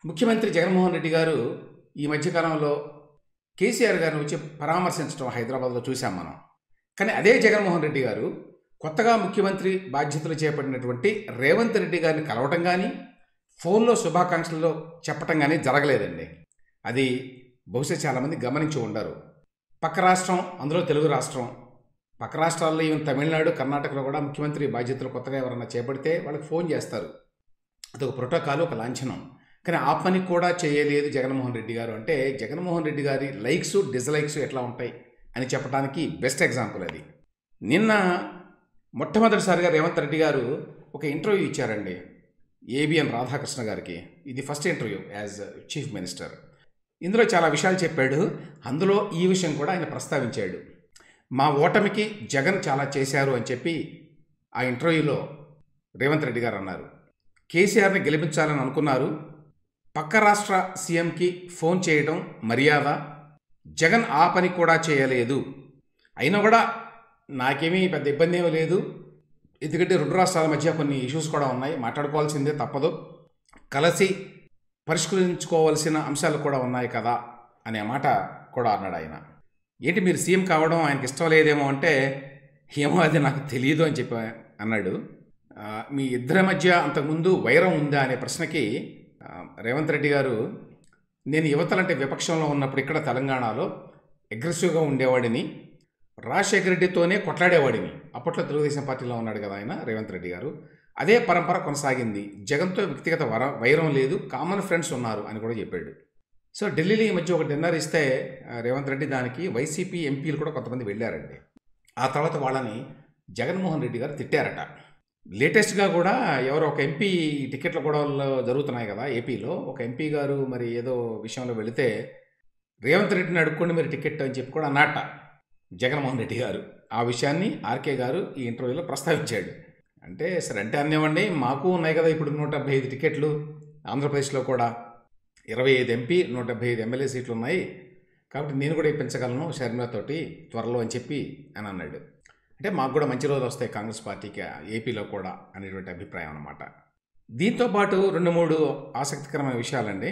ముఖ్యమంత్రి జగన్మోహన్ రెడ్డి గారు ఈ మధ్యకాలంలో కేసీఆర్ గారిని వచ్చి పరామర్శించడం హైదరాబాద్లో చూసాం మనం. కానీ అదే జగన్మోహన్ రెడ్డి గారు కొత్తగా ముఖ్యమంత్రి బాధ్యతలు చేపట్టినటువంటి రేవంత్ రెడ్డి గారిని కలవటం కానీ ఫోన్లో శుభాకాంక్షలు చెప్పటం కానీ జరగలేదండి. అది బహుశా చాలామంది గమనించి ఉండరు. పక్క రాష్ట్రం, అందులో తెలుగు రాష్ట్రం, పక్క రాష్ట్రాల్లో ఈవెన్ తమిళనాడు, కర్ణాటకలో కూడా ముఖ్యమంత్రి బాధ్యతలు కొత్తగా ఎవరన్నా చేపడితే వాళ్ళకి ఫోన్ చేస్తారు. అదొక ప్రోటోకాల్, ఒక లాంఛనం. కానీ ఆ పని కూడా చేయలేదు జగన్మోహన్ రెడ్డి గారు. అంటే జగన్మోహన్ రెడ్డి గారి లైక్స్ డిస్లైక్స్ ఎట్లా ఉంటాయి అని చెప్పడానికి బెస్ట్ ఎగ్జాంపుల్ అది. నిన్న మొట్టమొదటిసారిగా రేవంత్ రెడ్డి గారు ఒక ఇంటర్వ్యూ ఇచ్చారండి ఏబిఎన్ రాధాకృష్ణ గారికి. ఇది first interview as chief minister. ఇందులో చాలా విషయాలు చెప్పాడు. అందులో ఈ విషయం కూడా ఆయన ప్రస్తావించాడు. మా ఓటమికి జగన్ చాలా చేశారు అని చెప్పి ఆ ఇంటర్వ్యూలో రేవంత్ రెడ్డి గారు అన్నారు. కేసీఆర్ని గెలిపించాలని అనుకున్నారు, పక్క రాష్ట్ర సీఎంకి ఫోన్ చేయడం మర్యాద, జగన్ ఆ పని కూడా చేయలేదు. అయినా కూడా నాకేమీ పెద్ద ఇబ్బంది ఏమీ లేదు, ఎందుకంటే రెండు రాష్ట్రాల మధ్య కొన్ని ఇష్యూస్ కూడా ఉన్నాయి, మాట్లాడుకోవాల్సిందే తప్పదు, కలిసి పరిష్కరించుకోవాల్సిన అంశాలు కూడా ఉన్నాయి కదా అనే మాట కూడా అన్నాడు ఆయన. ఏంటి మీరు సీఎం కావడం ఆయనకి ఇష్టం లేదేమో అంటే, ఏమో అది నాకు తెలియదు అని చెప్పి అన్నాడు. మీ ఇద్దరి మధ్య అంతకుముందు వైరం ఉందా అనే ప్రశ్నకి రేవంత్ రెడ్డి గారు, నేను యువతలంటే విపక్షంలో ఉన్నప్పుడు ఇక్కడ తెలంగాణలో అగ్రెసివ్గా ఉండేవాడిని, రాజశేఖర రెడ్డితోనే కొట్లాడేవాడిని. అప్పట్లో తెలుగుదేశం పార్టీలో ఉన్నాడు కదా ఆయన రేవంత్ రెడ్డి గారు. అదే పరంపర కొనసాగింది, జగన్తో వ్యక్తిగత వైరం లేదు, కామన్ ఫ్రెండ్స్ ఉన్నారు అని కూడా చెప్పాడు. సో ఢిల్లీలో ఈ మధ్య ఒక డిన్నర్ ఇస్తే రేవంత్ రెడ్డి దానికి వైసీపీ ఎంపీలు కూడా కొంతమంది వెళ్ళారండి. ఆ తర్వాత వాళ్ళని జగన్మోహన్ రెడ్డి గారు తిట్టారట. లేటెస్ట్గా కూడా ఎవరో ఒక ఎంపీ టికెట్ల గొడవలు జరుగుతున్నాయి కదా ఏపీలో, ఒక ఎంపీ గారు మరి ఏదో విషయంలో వెళితే రేవంత్ రెడ్డిని అడుక్కోండి మీరు టికెట్ అని చెప్పి కూడా అన్నట్ట జగన్మోహన్ రెడ్డి గారు. ఆ విషయాన్ని ఆర్కే గారు ఈ ఇంటర్వ్యూలో ప్రస్తావించాడు. అంటే సరే అంటే అన్నేవండి, మాకు ఉన్నాయి కదా ఇప్పుడు 175 టికెట్లు, ఆంధ్రప్రదేశ్లో కూడా 25 ఎంపీ 175 ఎమ్మెల్యే సీట్లు ఉన్నాయి, కాబట్టి నేను కూడా ఇప్పించగలను షర్మిలతోటి త్వరలో అని చెప్పి అని అన్నాడు. అంటే మాకు కూడా మంచి రోజులు వస్తాయి కాంగ్రెస్ పార్టీకి ఏపీలో కూడా అనేటువంటి అభిప్రాయం అన్నమాట. దీంతోపాటు 2-3 ఆసక్తికరమైన విషయాలండి.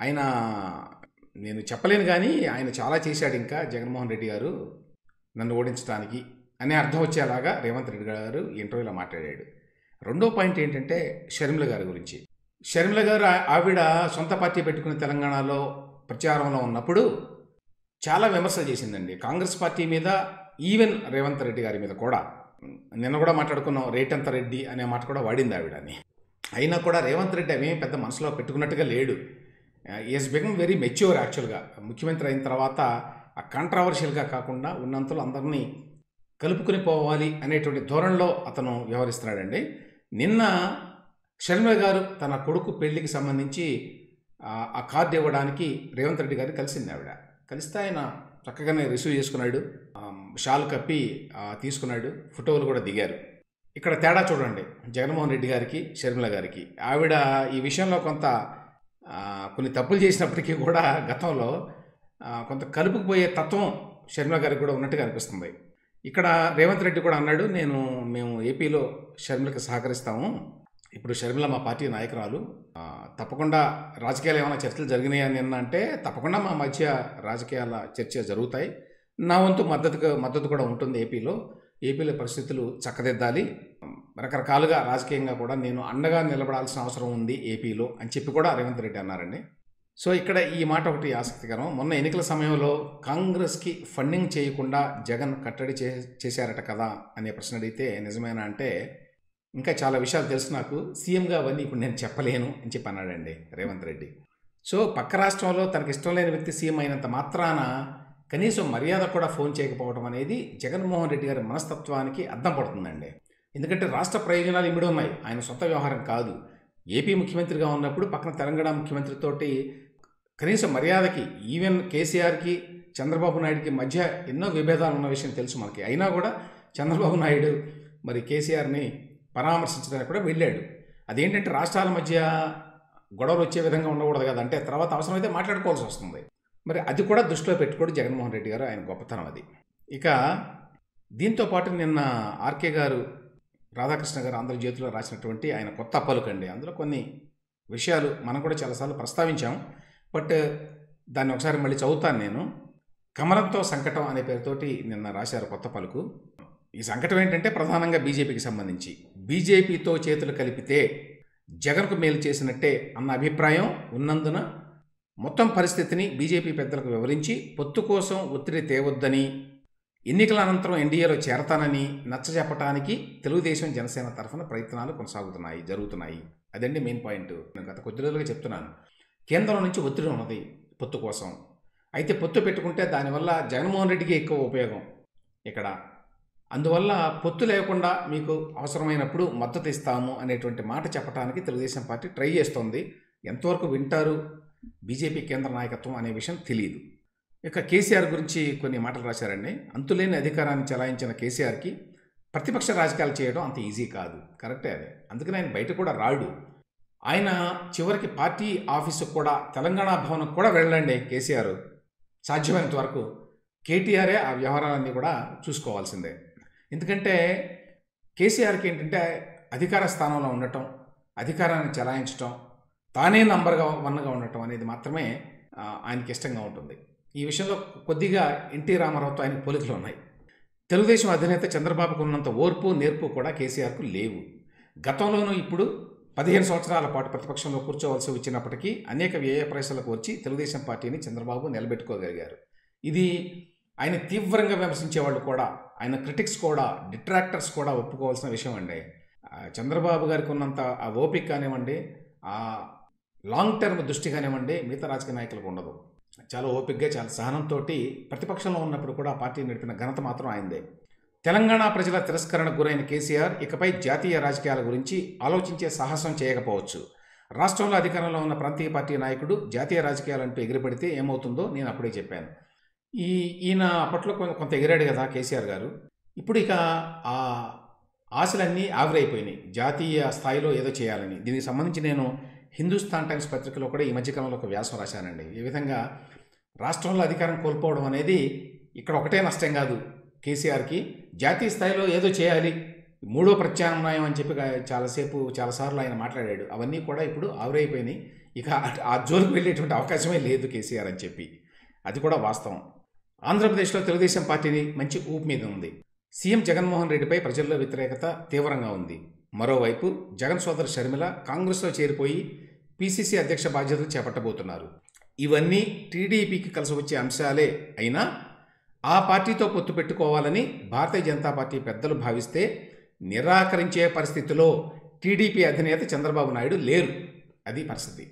ఆయన నేను చెప్పలేను కానీ ఆయన చాలా చేశాడు ఇంకా జగన్మోహన్ రెడ్డి గారు నన్ను ఓడించడానికి అనే అర్థం వచ్చేలాగా రేవంత్ రెడ్డి గారు ఈ ఇంటర్వ్యూలో మాట్లాడాడు. రెండో పాయింట్ ఏంటంటే షర్మిల గారి గురించి. షర్మిల గారు ఆవిడ సొంత పార్టీ పెట్టుకుని తెలంగాణలో ప్రచారంలో ఉన్నప్పుడు చాలా విమర్శలు చేసిందండి కాంగ్రెస్ పార్టీ మీద, ఈవెన్ రేవంత్ రెడ్డి గారి మీద కూడా. నిన్న కూడా మాట్లాడుకున్నాం, రేటంత రెడ్డి అనే మాట కూడా వాడింది ఆవిడని. అయినా కూడా రేవంత్ రెడ్డి అవేం పెద్ద మనసులో పెట్టుకున్నట్టుగా లేడు. ఈస్ బికమ్ వెరీ మెచ్యూర్ యాక్చువల్గా. ముఖ్యమంత్రి అయిన తర్వాత ఆ కాంట్రావర్షియల్గా కాకుండా ఉన్నంతలో అందరినీ కలుపుకుని పోవాలి అనేటువంటి ధోరణిలో అతను వ్యవహరిస్తున్నాడండి. నిన్న షర్మిల గారు తన కొడుకు పెళ్లికి సంబంధించి ఆ కార్డు ఇవ్వడానికి రేవంత్ రెడ్డి గారిని కలిసింది ఆవిడ. కలిస్తే ఆయన చక్కగానే రిసీవ్ చేసుకున్నాడు, షాల్ కప్పి తీసుకున్నాడు, ఫోటోలు కూడా దిగారు. ఇక్కడ తేడా చూడండి జగన్మోహన్ రెడ్డి గారికి షర్మిల గారికి. ఆవిడ ఈ విషయంలో కొన్ని తప్పులు చేసినప్పటికీ కూడా గతంలో కొంత కలుపుకుపోయే తత్వం షర్మిల గారికి కూడా ఉన్నట్టుగా అనిపిస్తుంది. ఇక్కడ రేవంత్ రెడ్డి కూడా అన్నాడు, మేము ఏపీలో షర్మిలకి సహకరిస్తాము, ఇప్పుడు షర్మిల మా పార్టీ నాయకురాలు, తప్పకుండా రాజకీయాలు ఏమైనా చర్చలు జరిగినాయని నిన్న అంటే తప్పకుండా మా మధ్య రాజకీయాల చర్చ జరుగుతాయి, నా వంతు మద్దతు కూడా ఉంటుంది. ఏపీలో పరిస్థితులు చక్కదిద్దాలి, రకరకాలుగా రాజకీయంగా కూడా నేను అండగా నిలబడాల్సిన అవసరం ఉంది ఏపీలో అని చెప్పి కూడా రేవంత్ రెడ్డి అన్నారండి. సో ఇక్కడ ఈ మాట ఒకటి ఆసక్తికరం. మొన్న ఎన్నికల సమయంలో కాంగ్రెస్కి ఫండింగ్ చేయకుండా జగన్ కట్టడి చేశారట కదా అనే ప్రశ్న అడిగితే నిజమేనా అంటే, ఇంకా చాలా విషయాలు తెలుసు నాకు, సీఎంగా అవన్నీ ఇప్పుడు నేను చెప్పలేను అని చెప్పి అన్నాడండి రేవంత్ రెడ్డి. సో పక్క రాష్ట్రంలో తనకి ఇష్టం లేని వ్యక్తి సీఎం అయినంత మాత్రాన కనీసం మర్యాద కూడా ఫోన్ చేయకపోవడం అనేది జగన్మోహన్ రెడ్డి గారి మనస్తత్వానికి అద్దం పడుతుందండి. ఎందుకంటే రాష్ట్ర ప్రయోజనాలు ఇమిడి ఉన్నాయి, ఆయన సొంత వ్యవహారం కాదు. ఏపీ ముఖ్యమంత్రిగా ఉన్నప్పుడు పక్కన తెలంగాణ ముఖ్యమంత్రితోటి కనీసం మర్యాదకి, ఈవెన్ కేసీఆర్కి చంద్రబాబు నాయుడుకి మధ్య ఎన్నో విభేదాలు ఉన్న విషయం తెలుసు మనకి. అయినా కూడా చంద్రబాబు నాయుడు మరి కేసీఆర్ని పరామర్శించడానికి కూడా వెళ్ళాడు. అదేంటంటే రాష్ట్రాల మధ్య గొడవలు వచ్చే విధంగా ఉండకూడదు కదా, అంటే తర్వాత అవసరమైతే మాట్లాడుకోవాల్సి వస్తుంది. మరి అది కూడా దృష్టిలో పెట్టుకోడు జగన్మోహన్ రెడ్డి గారు, ఆయన గొప్పతనం అది. ఇక దీంతోపాటు నిన్న ఆర్కే గారు రాధాకృష్ణ గారు ఆంధ్రజ్యోతిలో రాసినటువంటి ఆయన కొత్త పలుకండి, అందులో కొన్ని విషయాలు మనం కూడా చాలాసార్లు ప్రస్తావించాం. బట్ దాన్ని ఒకసారి మళ్ళీ చదువుతాను నేను. కమలంతో సంకటం అనే పేరుతోటి నిన్న రాశారు కొత్త పలుకు. ఈ సంకటం ఏంటంటే ప్రధానంగా బీజేపీకి సంబంధించి, బీజేపీతో చేతులు కలిపితే జగన్కు మేలు చేసినట్టే అన్న అభిప్రాయం ఉన్నందున మొత్తం పరిస్థితిని బీజేపీ పెద్దలకు వివరించి పొత్తు కోసం ఒత్తిడి తేవద్దని, ఎన్నికల అనంతరం ఎన్డీఏలో చేరతానని నచ్చజెప్పటానికి తెలుగుదేశం జనసేన తరఫున ప్రయత్నాలు జరుగుతున్నాయి. అదండి మెయిన్ పాయింట్. నేను గత కొద్ది రోజులుగా చెప్తున్నాను. కేంద్రం నుంచి ఒత్తిడి ఉన్నది పొత్తు కోసం. అయితే పొత్తు పెట్టుకుంటే దానివల్ల జగన్మోహన్ రెడ్డికి ఎక్కువ ఉపయోగం ఇక్కడ. అందువల్ల పొత్తు లేకుండా మీకు అవసరమైనప్పుడు మద్దతు ఇస్తాము అనేటువంటి మాట చెప్పడానికి తెలుగుదేశం పార్టీ ట్రై చేస్తోంది. ఎంతవరకు వింటారు బీజేపీ కేంద్ర నాయకత్వం అనే విషయం తెలియదు. ఇక కేసీఆర్ గురించి కొన్ని మాటలు రాశారండి. అంతులేని అధికారాన్ని చెలాయించిన కేసీఆర్కి ప్రతిపక్ష రాజకీయాలు చేయడం అంత ఈజీ కాదు. కరెక్టే అది. అందుకని ఆయన బయట కూడా రాడు. ఆయన చివరికి పార్టీ ఆఫీసుకు కూడా, తెలంగాణ భవన్కు కూడా వెళ్ళండి కేసీఆర్. సాధ్యమైనంత వరకు కేటీఆరే ఆ వ్యవహారాలన్నీ కూడా చూసుకోవాల్సిందే. ఎందుకంటే కేసీఆర్కి ఏంటంటే అధికార స్థానంలో ఉండటం, అధికారాన్ని చెలాయించటం, తానే నంబర్ 1గా ఉండటం అనేది మాత్రమే ఆయనకి ఇష్టంగా ఉంటుంది. ఈ విషయంలో కొద్దిగా ఎన్టీ రామారావుతో ఆయనకు పోలికలు ఉన్నాయి. తెలుగుదేశం అధినేత చంద్రబాబుకు ఉన్నంత ఓర్పు, నేర్పు కూడా కేసీఆర్కు లేవు. గతంలోనూ ఇప్పుడు 15 సంవత్సరాల పాటు ప్రతిపక్షంలో కూర్చోవలసి వచ్చినప్పటికీ అనేక వ్యయ ప్రయాసాలకు వచ్చి తెలుగుదేశం పార్టీని చంద్రబాబు నిలబెట్టుకోగలిగారు. ఇది ఆయన తీవ్రంగా విమర్శించేవాళ్ళు కూడా, ఆయన క్రిటిక్స్ కూడా, డిట్రాక్టర్స్ కూడా ఒప్పుకోవాల్సిన విషయం అండి. చంద్రబాబు గారికి ఉన్నంత ఆ ఓపిక కానివ్వండి, ఆ లాంగ్ టర్మ్ దృష్టి కానివ్వండి, మిగతా రాజకీయ నాయకులకు ఉండదు. చాలా ఓపికగా, చాలా సహనంతో ప్రతిపక్షంలో ఉన్నప్పుడు కూడా పార్టీ నడిపిన ఘనత మాత్రం ఆయనదే. తెలంగాణ ప్రజల తిరస్కరణకు గురైన కేసీఆర్ ఇకపై జాతీయ రాజకీయాల గురించి ఆలోచించే సాహసం చేయకపోవచ్చు. రాష్ట్రంలో అధికారంలో ఉన్న ప్రాంతీయ పార్టీ నాయకుడు జాతీయ రాజకీయాలంటూ ఎగిరిపడితే ఏమవుతుందో నేను అప్పుడే చెప్పాను. ఈయన అప్పట్లో కొంత ఎగిరాడు కదా కేసీఆర్ గారు. ఇప్పుడు ఇక ఆ ఆశలన్నీ ఆవిరైపోయినాయి. జాతీయ స్థాయిలో ఏదో చేయాలని. దీనికి సంబంధించి నేను హిందుస్థాన్ టైమ్స్ పత్రికలో కూడా ఈ మధ్యకాలంలో ఒక వ్యాసం రాశానండి. ఈ విధంగా రాష్ట్రంలో అధికారం కోల్పోవడం అనేది ఇక్కడ ఒకటే నష్టం కాదు కేసీఆర్కి, జాతీయ స్థాయిలో ఏదో చేయాలి, మూడో ప్రత్యామ్నాయం అని చెప్పి చాలాసార్లు ఆయన మాట్లాడాడు. అవన్నీ కూడా ఇప్పుడు ఆవిరైపోయినాయి. ఇక ఆ జోలికి వెళ్ళేటువంటి అవకాశమే లేదు కేసీఆర్ అని చెప్పి. అది కూడా వాస్తవం. ఆంధ్రప్రదేశ్లో తెలుగుదేశం పార్టీని మంచి ఊపు మీద ఉంది. సీఎం జగన్మోహన్ రెడ్డిపై ప్రజల్లో వ్యతిరేకత తీవ్రంగా ఉంది. మరోవైపు జగన్ సోదరు షర్మిల కాంగ్రెస్లో చేరిపోయి పీసీసీ అధ్యక్ష బాధ్యతలు చేపట్టబోతున్నారు. ఇవన్నీ టీడీపీకి కలిసి వచ్చే అంశాలే అయినా ఆ పార్టీతో పొత్తు పెట్టుకోవాలని భారతీయ జనతా పార్టీ పెద్దలు భావిస్తే నిరాకరించే పరిస్థితిలో టీడీపీ అధినేత చంద్రబాబు నాయుడు లేరు. అది పరిస్థితి.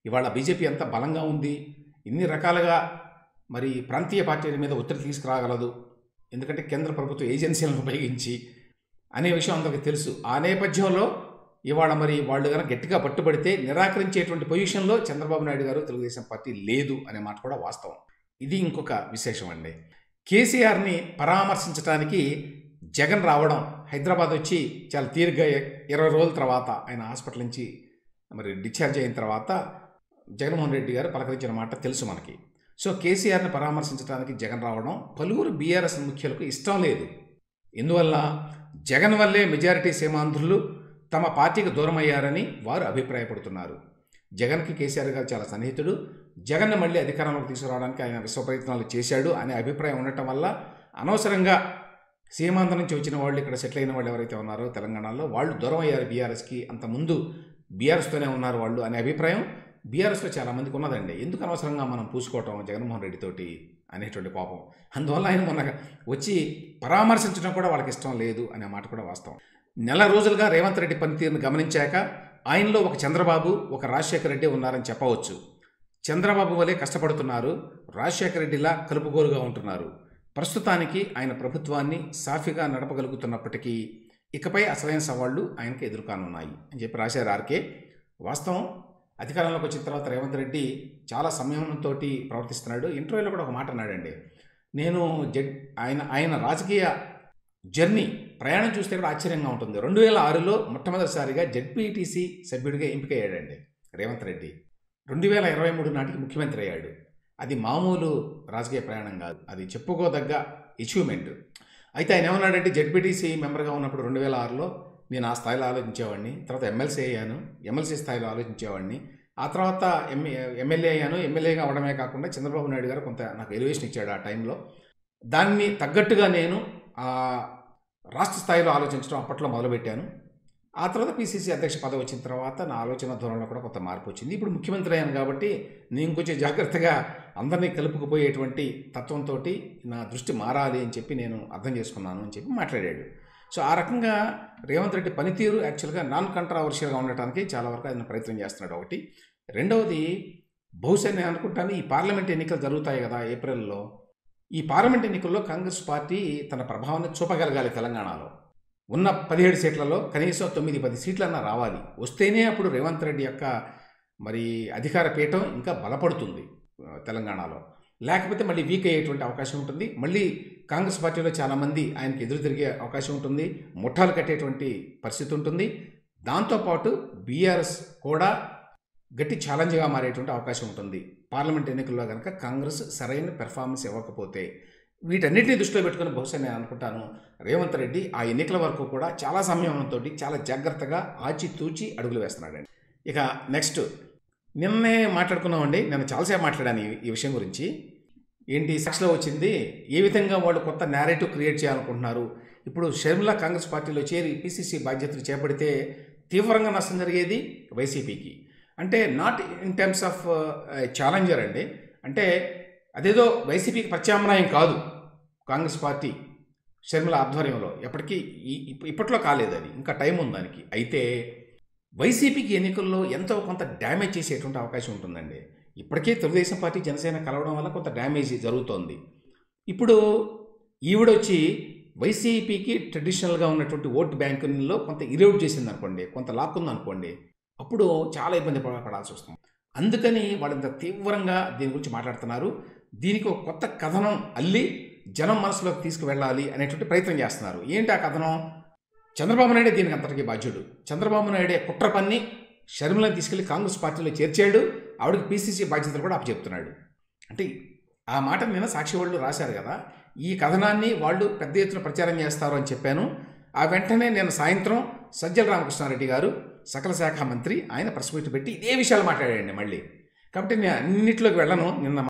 ఇవాళ బీజేపీ ఎంత బలంగా ఉంది, ఇన్ని రకాలుగా మరి ప్రాంతీయ పార్టీల మీద ఒత్తిడి తీసుకురాగలదు, ఎందుకంటే కేంద్ర ప్రభుత్వ ఏజెన్సీలను ఉపయోగించి అనే విషయం అందరికీ తెలుసు. ఆ నేపథ్యంలో ఇవాళ మరి వాళ్ళు కనుక గట్టిగా పట్టుబడితే నిరాకరించేటువంటి పొజిషన్లో చంద్రబాబు నాయుడు గారు, తెలుగుదేశం పార్టీ లేదు అనే మాట కూడా వాస్తవం. ఇది ఇంకొక విశేషం అండి. కేసీఆర్ని పరామర్శించడానికి జగన్ రావడం, హైదరాబాద్ వచ్చి చాలా తీరిగ్గా 20 రోజుల తర్వాత ఆయన హాస్పిటల్ నుంచి మరి డిశ్చార్జ్ అయిన తర్వాత జగన్మోహన్ రెడ్డి గారు పలకరించిన మాట తెలుసు మనకి. సో కేసీఆర్ని పరామర్శించడానికి జగన్ రావడం పలువురు బీఆర్ఎస్ ముఖ్యులకు ఇష్టం లేదు. ఎందువల్ల జగన్ వల్లే మెజారిటీ సీమాంధ్రులు తమ పార్టీకి దూరం అయ్యారని వారు అభిప్రాయపడుతున్నారు. జగన్కి కేసీఆర్ గారు చాలా సన్నిహితుడు. జగన్ను మళ్ళీ అధికారంలోకి తీసుకురావడానికి ఆయన విశ్వ ప్రయత్నాలు చేశాడు అనే అభిప్రాయం ఉండటం వల్ల అనవసరంగా సీమాంధ్ర నుంచి వచ్చిన వాళ్ళు, ఇక్కడ సెటిల్ అయిన వాళ్ళు ఎవరైతే ఉన్నారో తెలంగాణలో, వాళ్ళు దూరం అయ్యారు బీఆర్ఎస్కి. అంతకుముందు బీఆర్ఎస్తోనే ఉన్నారు వాళ్ళు అనే అభిప్రాయం బీఆర్ఎస్లో చాలామందికి ఉన్నదండి. ఎందుకు అనవసరంగా మనం పూసుకోవటం జగన్మోహన్ రెడ్డితోటి అనేటువంటి కోపం. అందువల్ల ఆయన మొన్న వచ్చి పరామర్శించడం కూడా వాళ్ళకి ఇష్టం లేదు అనే మాట కూడా వాస్తవం. నెల రోజులుగా రేవంత్ రెడ్డి పనితీరును గమనించాక ఆయనలో ఒక చంద్రబాబు, ఒక రాజశేఖర రెడ్డి ఉన్నారని చెప్పవచ్చు. చంద్రబాబు వలె కష్టపడుతున్నారు, రాజశేఖర రెడ్డిలా కలుపుగోలుగా ఉంటున్నారు. ప్రస్తుతానికి ఆయన ప్రభుత్వాన్ని సాఫీగా నడపగలుగుతున్నప్పటికీ ఇకపై అసలైన సవాళ్లు ఆయనకు ఎదుర్కానున్నాయి అని చెప్పి రాశారు ఆర్కే. వాస్తవం. అధికారంలోకి వచ్చిన తర్వాత రేవంత్ రెడ్డి చాలా సంయమనంతో ప్రవర్తిస్తున్నాడు. ఇంటర్వ్యూలో కూడా ఒక మాట అన్నాడండి, నేను ఆయన రాజకీయ జర్నీ ప్రయాణం చూస్తే కూడా ఆశ్చర్యంగా ఉంటుంది. 2006లో మొట్టమొదటిసారిగా జెడ్పీటీసీ సభ్యుడిగా ఎంపికయ్యాడండి రేవంత్ రెడ్డి. 2023 నాటికి ముఖ్యమంత్రి అయ్యాడు. అది మామూలు రాజకీయ ప్రయాణం కాదు, అది చెప్పుకోదగ్గ అచీవ్మెంట్. అయితే ఆయన ఏమన్నాడంటే జెడ్పీటీసీ మెంబర్గా ఉన్నప్పుడు 2006లో నేను ఆ స్థాయిలో ఆలోచించేవాడిని. తర్వాత ఎమ్మెల్సీ అయ్యాను. ఎమ్మెల్సీ స్థాయిలో ఆలోచించేవాడిని. ఆ తర్వాత ఎమ్మెల్యే అయ్యాను. ఎమ్మెల్యేగా అవ్వడమే కాకుండా చంద్రబాబు నాయుడు గారు కొంత నాకు ఎలివేషన్ ఇచ్చాడు ఆ టైంలో. దాన్ని తగ్గట్టుగా నేను రాష్ట్ర స్థాయిలో ఆలోచించడం అప్పట్లో మొదలుపెట్టాను. ఆ తర్వాత పీసీసీ అధ్యక్ష పదవి వచ్చిన తర్వాత నా ఆలోచన ధోరణిలో కూడా కొంత మార్పు వచ్చింది. ఇప్పుడు ముఖ్యమంత్రి అయ్యాను కాబట్టి నేను కొంచెం జాగ్రత్తగా అందరినీ కలుపుకుపోయేటువంటి తత్వంతో నా దృష్టి మారాలి అని చెప్పి నేను అర్థం చేసుకున్నాను అని చెప్పి మాట్లాడాడు. సో ఆ రకంగా రేవంత్ రెడ్డి పనితీరు యాక్చువల్గా నాన్ కంట్రావర్షియల్గా ఉండటానికి చాలా వరకు ఆయన ప్రయత్నం చేస్తున్నాడు ఒకటి. రెండవది, బహుశా నేను అనుకుంటాను ఈ పార్లమెంట్ ఎన్నికలు జరుగుతాయి కదా ఏప్రిల్లో. ఈ పార్లమెంట్ ఎన్నికల్లో కాంగ్రెస్ పార్టీ తన ప్రభావాన్ని చూపగలగాలి. తెలంగాణలో ఉన్న 17 సీట్లలో కనీసం 9-10 సీట్లన్నా రావాలి. వస్తేనే అప్పుడు రేవంత్ రెడ్డి యొక్క మరి అధికార పీఠం ఇంకా బలపడుతుంది తెలంగాణలో. లేకపోతే మళ్ళీ వీక్ అయ్యేటువంటి అవకాశం ఉంటుంది. మళ్ళీ కాంగ్రెస్ పార్టీలో చాలామంది ఆయనకి ఎదురు తిరిగే అవకాశం ఉంటుంది. ముఠాలు కట్టేటువంటి పరిస్థితి ఉంటుంది. దాంతోపాటు బీఆర్ఎస్ కూడా గట్టి ఛాలెంజ్గా మారేటువంటి అవకాశం ఉంటుంది పార్లమెంట్ ఎన్నికల్లో కనుక కాంగ్రెస్ సరైన పెర్ఫార్మెన్స్ ఇవ్వకపోతే. వీటన్నిటిని దృష్టిలో పెట్టుకుని బహుశా నేను అనుకుంటాను రేవంత్ రెడ్డి ఆ ఎన్నికల వరకు కూడా చాలా సంయమనంతో చాలా జాగ్రత్తగా ఆచితూచి అడుగులు వేస్తున్నాడండి. ఇక నెక్స్ట్, నిన్నే మాట్లాడుకున్నామండి. నేను చాలాసేపు మాట్లాడాను ఈ విషయం గురించి. ఏంటి సెక్షన్లో వచ్చింది, ఏ విధంగా వాళ్ళు కొత్త నేరేటివ్ క్రియేట్ చేయాలనుకుంటున్నారు. ఇప్పుడు షర్మిల కాంగ్రెస్ పార్టీలో చేరి పీసీసీ బాధ్యతలు చేపడితే తీవ్రంగా నష్టం జరిగేది వైసీపీకి. అంటే not in terms of challenger అండి. అంటే అదేదో వైసీపీకి ప్రత్యామ్నాయం కాదు కాంగ్రెస్ పార్టీ షర్మిల ఆధ్వర్యంలో. ఎప్పటికీ ఇప్పట్లో కాలేదు, అది ఇంకా టైం ఉంది దానికి. అయితే వైసీపీకి ఎన్నికల్లో ఎంతో కొంత డ్యామేజ్ చేసేటువంటి అవకాశం ఉంటుందండి. ఇప్పటికే తెలుగుదేశం పార్టీ జనసేన కలవడం వల్ల కొంత డ్యామేజ్ జరుగుతోంది. ఇప్పుడు ఈవిడొచ్చి వైసీపీకి ట్రెడిషనల్గా ఉన్నటువంటి ఓటు బ్యాంకుల్లో కొంత ఇరేట్ చేసింది అనుకోండి, కొంత లాక్కుంది అనుకోండి, అప్పుడు చాలా ఇబ్బంది పడాల్సి వస్తుంది. అందుకని వాళ్ళంత తీవ్రంగా దీని గురించి మాట్లాడుతున్నారు. దీనికి ఒక కొత్త కథనం అల్లి జనం మనసులోకి తీసుకువెళ్ళాలి అనేటువంటి ప్రయత్నం చేస్తున్నారు. ఏంటి ఆ కథనం? చంద్రబాబు నాయుడే దీనికి అంతటికీ బాధ్యుడు. చంద్రబాబు నాయుడే కుట్ర పన్ని షర్మిలను తీసుకెళ్లి కాంగ్రెస్ పార్టీలో చేర్చాడు. ఆవిడకి పీసీసీ బాధ్యతలు కూడా అప్పచెప్తున్నాడు. అంటే ఆ మాట నిన్న సాక్షి వాళ్ళు రాశారు కదా. ఈ కథనాన్ని వాళ్ళు పెద్ద ఎత్తున ప్రచారం చేస్తారు అని చెప్పాను. ఆ వెంటనే నేను సాయంత్రం సజ్జల రామకృష్ణారెడ్డి గారు సకల శాఖ మంత్రి, ఆయన ప్రెస్ మీట్ పెట్టి ఇదే విషయాలు మాట్లాడాడండి మళ్ళీ. కాబట్టి నేను అన్నింటిలోకి వెళ్ళను. నిన్న